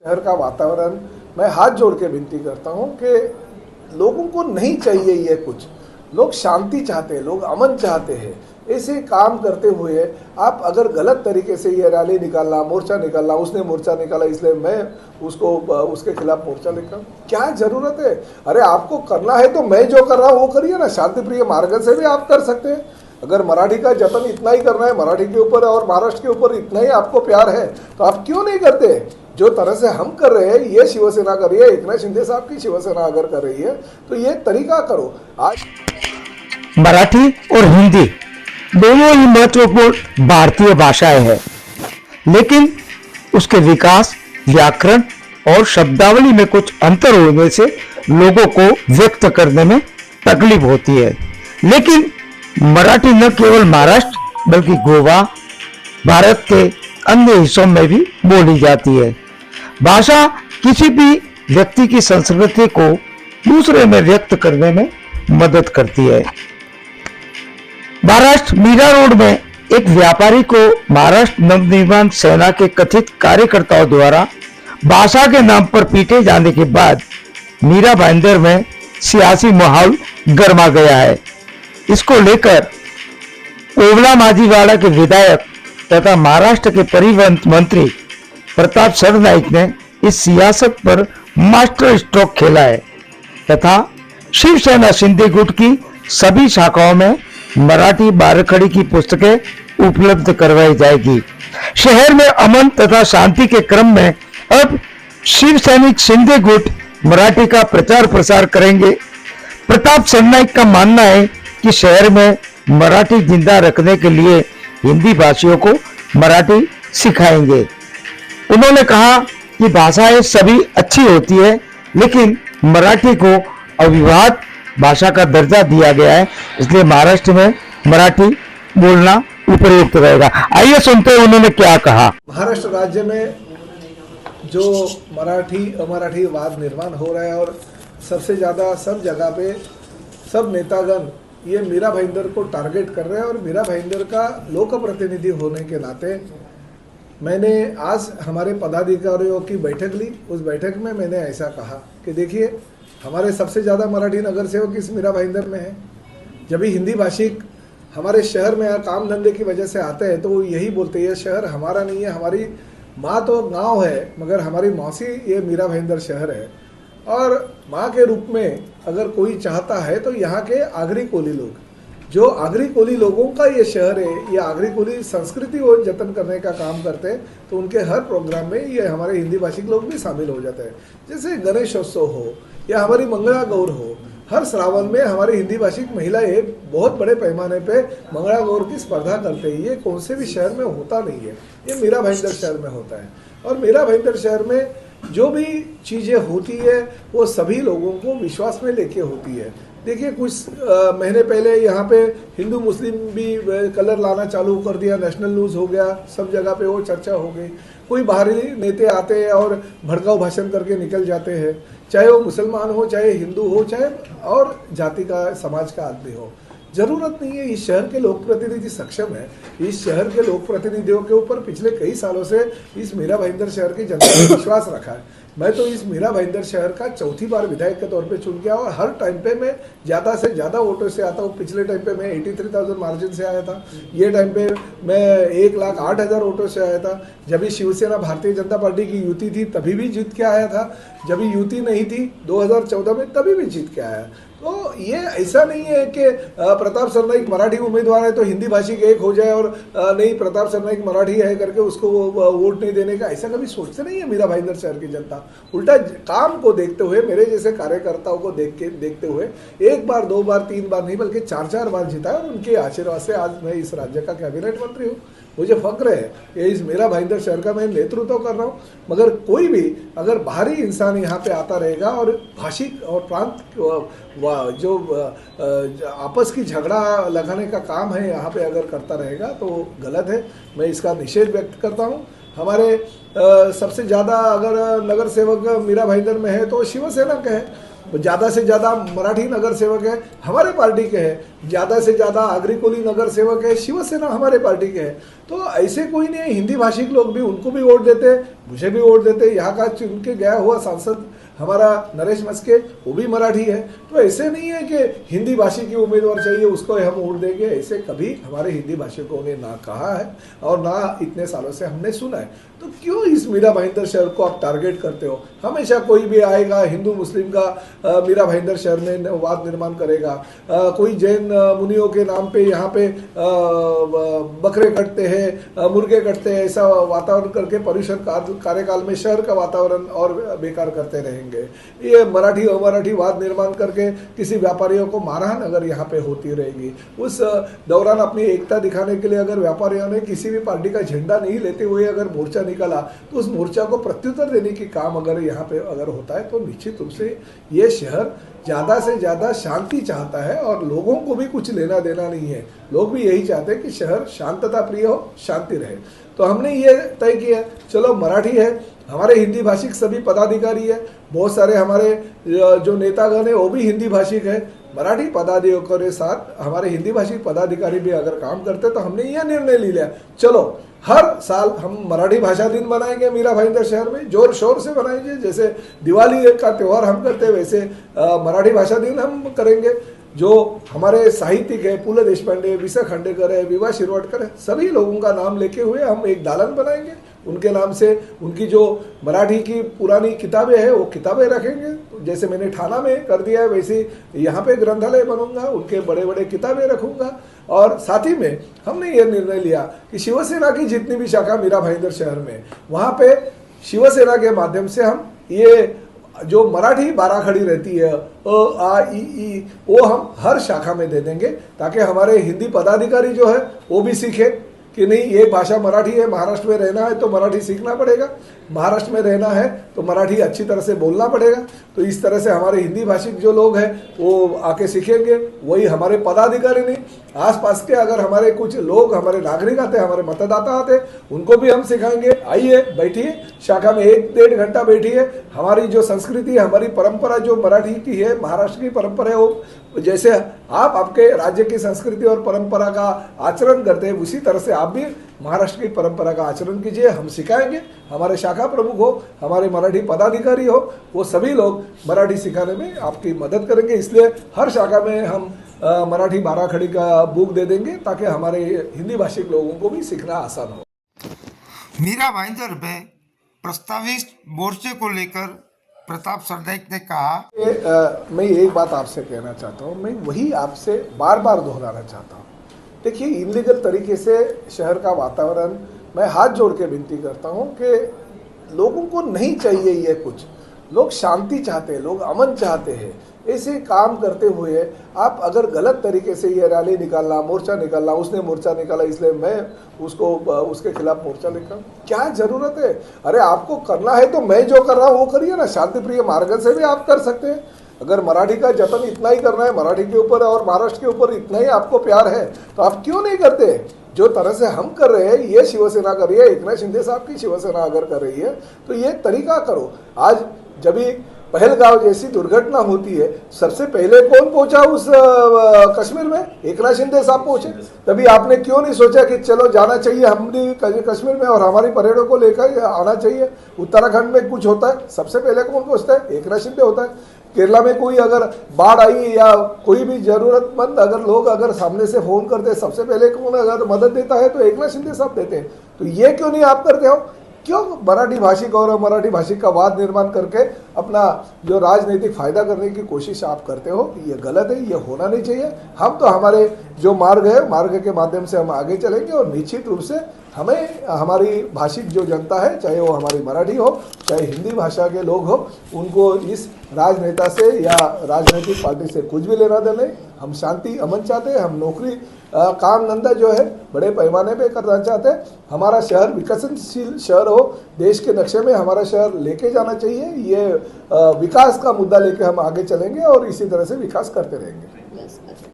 शहर का वातावरण मैं हाथ जोड़ के विनती करता हूं कि लोगों को नहीं चाहिए ये कुछ, लोग शांति चाहते हैं, लोग अमन चाहते हैं। ऐसे काम करते हुए आप अगर गलत तरीके से ये रैली निकालना, मोर्चा निकालना, उसने मोर्चा निकाला इसलिए मैं उसको उसके खिलाफ मोर्चा निकाल, क्या जरूरत है? अरे आपको करना है तो मैं जो कर रहा हूँ वो करिए ना, शांतिप्रिय मार्ग से भी आप कर सकते हैं। अगर मराठी का जतन इतना ही करना है, मराठी के ऊपर और महाराष्ट्र के ऊपर इतना ही आपको प्यार है, तो आप क्यों नहीं करते? जो तरह से हम कर रहे हैं ये शिवसेना कर रही है, एकनाथ शिंदे साहब की शिवसेना अगर कर रही है तो ये तरीका करो। आज मराठी और हिंदी दोनों ही महत्वपूर्ण भारतीय भाषाएं हैं, लेकिन उसके विकास, व्याकरण और शब्दावली में कुछ अंतर होने से लोगों को व्यक्त करने में तकलीफ होती है। लेकिन मराठी न केवल महाराष्ट्र बल्कि गोवा, भारत के अन्य हिस्सों में भी बोली जाती है। भाषा किसी भी व्यक्ति की संस्कृति को दूसरे में व्यक्त करने में मदद करती है। महाराष्ट्र मीरा रोड में एक व्यापारी को महाराष्ट्र नवनिर्माण सेना के कथित कार्यकर्ताओं द्वारा भाषा के नाम पर पीटे जाने के बाद मीरा भाईंदर में सियासी माहौल गर्मा गया है। इसको लेकर ओबला माजीवाड़ा के विधायक तथा महाराष्ट्र के परिवहन मंत्री प्रताप सरनाईक ने इस सियासत पर मास्टर स्ट्रोक खेला है तथा शिवसेना शिंदे गुट की सभी शाखाओं में मराठी बारखड़ी की पुस्तकें उपलब्ध करवाई जाएगी। शहर में अमन तथा शांति के क्रम में अब शिव सैनिक शिंदे गुट मराठी का प्रचार प्रसार करेंगे। प्रताप सरनाईक का मानना है कि शहर में मराठी जिंदा रखने के लिए हिंदी भाषियों को मराठी सिखाएंगे। उन्होंने कहा कि भाषाएं सभी अच्छी होती है, लेकिन मराठी को अविवाद भाषा का दर्जा दिया गया है, इसलिए महाराष्ट्र में मराठी बोलना उपयुक्त रहेगा। आइए सुनते हैं उन्होंने क्या कहा। महाराष्ट्र राज्य में जो मराठी अमराठी वाद निर्माण हो रहा है और सबसे ज़्यादा सब जगह पे सब नेतागण ये मीरा भाईंदर को टारगेट कर रहे हैं और मीरा भाईंदर का लोक प्रतिनिधि होने के नाते मैंने आज हमारे पदाधिकारियों की बैठक ली। उस बैठक में मैंने ऐसा कहा कि देखिए, हमारे सबसे ज़्यादा मराठी नगर सेवक इस मीरा भाईंदर में है। जब भी हिंदी भाषिक हमारे शहर में काम धंधे की वजह से आते हैं तो वो यही बोलते हैं, ये शहर हमारा नहीं है, हमारी माँ तो गांव है मगर हमारी मौसी ये मीरा भाईंदर शहर है। और माँ के रूप में अगर कोई चाहता है तो यहाँ के आगरी कोली लोग, जो आगरी कोली लोगों का ये शहर है, ये आगरी कोली संस्कृति को जतन करने का काम करते हैं, तो उनके हर प्रोग्राम में ये हमारे हिंदी भाषिक लोग भी शामिल हो जाते हैं। जैसे गणेशोत्सव हो या हमारी मंगला गौर हो, हर श्रावण में हमारी हिंदी भाषिक महिलाएं बहुत बड़े पैमाने पे मंगला गौर की स्पर्धा करते हैं। ये कौन से भी शहर में होता नहीं है, ये मीरा भाईंदर शहर में होता है। और मीरा भाईंदर शहर में जो भी चीज़ें होती है वो सभी लोगों को विश्वास में लेके होती है। देखिए, कुछ महीने पहले यहाँ पे हिंदू मुस्लिम भी कलर लाना चालू कर दिया, नेशनल न्यूज़ हो गया, सब जगह पे वो चर्चा हो गई। कोई बाहरी नेता आते हैं और भड़काऊ भाषण करके निकल जाते हैं, चाहे वो मुसलमान हो, चाहे हिंदू हो, चाहे और जाति का समाज का आदमी हो। जरूरत नहीं है। इस शहर के लोक प्रतिनिधि सक्षम है। इस शहर के लोक प्रतिनिधियों के ऊपर पिछले कई सालों से इस मीरा भाईंदर शहर की जनता ने विश्वास रखा है। मैं तो इस मीरा भाईंदर शहर का चौथी बार विधायक के तौर पे चुन गया और हर टाइम पे मैं ज़्यादा से ज़्यादा वोटों से आता हूँ। पिछले टाइम पे मैं 83,000 मार्जिन से आया था, ये टाइम पे मैं 1,08,000 वोटों से आया था। जब भी शिवसेना भारतीय जनता पार्टी की युति थी तभी भी जीत के आया था, जब भी युति नहीं थी 2014 में तभी भी जीत के आया। तो ये ऐसा नहीं है कि प्रताप सरनाईक मराठी उम्मीदवार है तो हिंदी भाषी एक हो जाए और नहीं प्रताप सरनाईक मराठी है करके उसको वोट नहीं देने का, ऐसा कभी सोचते नहीं है मीरा भाईंदर शहर की जनता। उल्टा काम को देखते हुए, मेरे जैसे कार्यकर्ताओं को देखते हुए एक बार, दो बार, तीन बार नहीं बल्कि 4-4 बार जीता है और उनके आशीर्वाद से आज मैं इस राज्य का कैबिनेट मंत्री हूँ। मुझे फक्र है कि इस मीरा भाईंदर शहर का मैं नेतृत्व कर रहा हूँ। मगर कोई भी अगर बाहरी इंसान यहाँ पे आता रहेगा और भाषिक और प्रांत जो आपस की झगड़ा लगाने का काम है यहाँ पे अगर करता रहेगा तो गलत है। मैं इसका निषेध व्यक्त करता हूँ। हमारे सबसे ज़्यादा अगर नगर सेवक मीरा भाईंदर में है तो शिवसेना के है। ज़्यादा से ज़्यादा मराठी नगर सेवक है हमारे पार्टी के हैं। ज़्यादा से ज़्यादा आगरी नगर सेवक है शिवसेना हमारे पार्टी के हैं। तो ऐसे कोई नहीं है, हिंदी भाषिक लोग भी उनको भी वोट देते हैं, मुझे भी वोट देते हैं। यहाँ का चुन के गया हुआ सांसद हमारा नरेश मस्के वो भी मराठी है। तो ऐसे नहीं है कि हिंदी भाषी की उम्मीदवार चाहिए उसको हम वोट देंगे, ऐसे कभी हमारे हिंदी भाषिकों ने ना कहा है और ना इतने सालों से हमने सुना है। तो क्यों इस मीरा भाईंदर शहर को आप टारगेट करते हो? हमेशा कोई भी आएगा हिंदू मुस्लिम का मीरा भाईंदर शहर में वाद निर्माण करेगा। कोई जैन मुनियों के नाम पे यहाँ पे बकरे कटते हैं, मुर्गे कटते हैं, ऐसा वातावरण करके पर्यूषण कार्यकाल में शहर का वातावरण और बेकार करते रहेंगे। ये मराठी अमराठी वाद निर्माण करके किसी व्यापारियों को मारहान अगर यहाँ पे होती रहेगी, उस दौरान अपनी एकता दिखाने के लिए अगर व्यापारियों ने किसी भी पार्टी का झंडा नहीं लेते हुए अगर मोर्चा निकाला तो उस मोर्चा को प्रत्युत्तर देने की काम अगर यहाँ पे अगर होता है तो निश्चित रूप से ये शहर ज़्यादा से ज़्यादा शांति चाहता है और लोगों को भी कुछ लेना देना नहीं है। लोग भी यही चाहते हैं कि शहर शांतता प्रिय हो, शांति रहे। तो हमने ये तय किया, चलो मराठी है, हमारे हिंदी भाषिक सभी पदाधिकारी है, बहुत सारे हमारे जो नेतागण है वो भी हिंदी भाषिक है। मराठी पदाधिकारियों के साथ हमारे हिंदी भाषी पदाधिकारी भी अगर काम करते तो हमने यह निर्णय ले लिया, चलो हर साल हम मराठी भाषा दिन मनाएंगे मीरा भाईंदर शहर में, जोर शोर से मनाएंगे। जैसे दिवाली का त्यौहार हम करते हैं वैसे मराठी भाषा दिन हम करेंगे। जो हमारे साहित्यिक है, पुल देशपांडे, विसा खांडेकर है, विवा शिरवाडकर है, सभी लोगों का नाम लेके हुए हम एक दालन बनाएंगे। उनके नाम से उनकी जो मराठी की पुरानी किताबें हैं वो किताबें रखेंगे। तो जैसे मैंने ठाणा में कर दिया है वैसे यहाँ पे ग्रंथालय बनूंगा, उनके बड़े बड़े किताबें रखूंगा। और साथ ही में हमने ये निर्णय लिया कि शिवसेना की जितनी भी शाखा मीरा भाईंदर शहर में, वहाँ पे शिवसेना के माध्यम से हम ये जो मराठी बाराखड़ी रहती है अ आ ई वो हम हर शाखा में दे देंगे, ताकि हमारे हिंदी पदाधिकारी जो है वो भी सीखे कि नहीं ये भाषा मराठी है, महाराष्ट्र में रहना है तो मराठी सीखना पड़ेगा, महाराष्ट्र में रहना है तो मराठी अच्छी तरह से बोलना पड़ेगा। तो इस तरह से हमारे हिंदी भाषिक जो लोग हैं वो आके सीखेंगे। वही हमारे पदाधिकारी नहीं, आसपास के अगर हमारे कुछ लोग, हमारे नागरिक आते, हमारे मतदाता आते, उनको भी हम सिखाएंगे। आइए बैठिए शाखा में 1-1.5 घंटा बैठिए। हमारी जो संस्कृति, हमारी परंपरा जो मराठी की है, महाराष्ट्र की परंपरा है, वो जैसे आप आपके राज्य की संस्कृति और परंपरा का आचरण करते हैं उसी तरह से आप भी महाराष्ट्र की परंपरा का आचरण कीजिए। हम सिखाएंगे, हमारे शाखा प्रमुख हो, हमारे मराठी पदाधिकारी हो, वो सभी लोग मराठी सिखाने में आपकी मदद करेंगे। इसलिए हर शाखा में हम मराठी बाराखड़ी का बुक दे देंगे ताकि हमारे हिंदी भाषिक लोगों को भी सीखना आसान हो। मीरा भाईंदर में प्रस्तावित मोर्चे को लेकर प्रताप सरनाईक ने कहा, मैं एक बात आपसे कहना चाहता हूँ, मैं वही आपसे बार बार दोहराना चाहता हूँ। देखिए, इनलीगल तरीके से शहर का वातावरण, मैं हाथ जोड़ के विनती करता हूँ कि लोगों को नहीं चाहिए ये कुछ। लोग शांति चाहते हैं, लोग अमन चाहते हैं। ऐसे काम करते हुए आप अगर गलत तरीके से ये रैली निकालना, मोर्चा निकालना, उसने मोर्चा निकाला इसलिए मैं उसको उसके खिलाफ मोर्चा निकाल, क्या जरूरत है? अरे आपको करना है तो मैं जो कर रहा हूँ वो करिए ना, शांति प्रिय मार्ग से भी आप कर सकते हैं। अगर मराठी का जतन इतना ही करना है, मराठी के ऊपर और महाराष्ट्र के ऊपर इतना ही आपको प्यार है, तो आप क्यों नहीं करते? जो तरह से हम कर रहे हैं, ये शिवसेना कर रही है, एकनाथ शिंदे साहब की शिवसेना अगर कर रही है तो ये तरीका करो। आज जब भी पहलगांव जैसी दुर्घटना होती है, सबसे पहले कौन पहुंचा उस कश्मीर में? एकनाथ शिंदे साहब पहुंचे। तभी आपने क्यों नहीं सोचा कि चलो जाना चाहिए हम भी कश्मीर में और हमारी परेडों को लेकर आना चाहिए? उत्तराखंड में कुछ होता है, सबसे पहले कौन पहुंचता है? एकनाथ शिंदे होता है। केरला में कोई अगर बाढ़ आई या कोई भी जरूरतमंद अगर लोग अगर सामने से फोन करते, सबसे पहले कौन अगर मदद देता है तो एकनाथ शिंदे साहब देते हैं। तो ये क्यों नहीं आप करते हो? क्यों मराठी भाषिक और अमराठी भाषिक का वाद निर्माण करके अपना जो राजनीतिक फायदा करने की कोशिश आप करते हो? ये गलत है, ये होना नहीं चाहिए। हम तो हमारे जो मार्ग है, मार्ग के माध्यम से हम आगे चलेंगे और निश्चित रूप से हमें हमारी भाषिक जो जनता है, चाहे वो हमारी मराठी हो चाहे हिंदी भाषा के लोग हो, उनको इस राजनेता से या राजनीतिक पार्टी से कुछ भी लेना देना नहीं। हम शांति अमन चाहते हैं, हम नौकरी काम धंधा जो है बड़े पैमाने पे करना चाहते हैं। हमारा शहर विकसनशील शहर हो, देश के नक्शे में हमारा शहर लेके जाना चाहिए। ये विकास का मुद्दा लेके हम आगे चलेंगे और इसी तरह से विकास करते रहेंगे।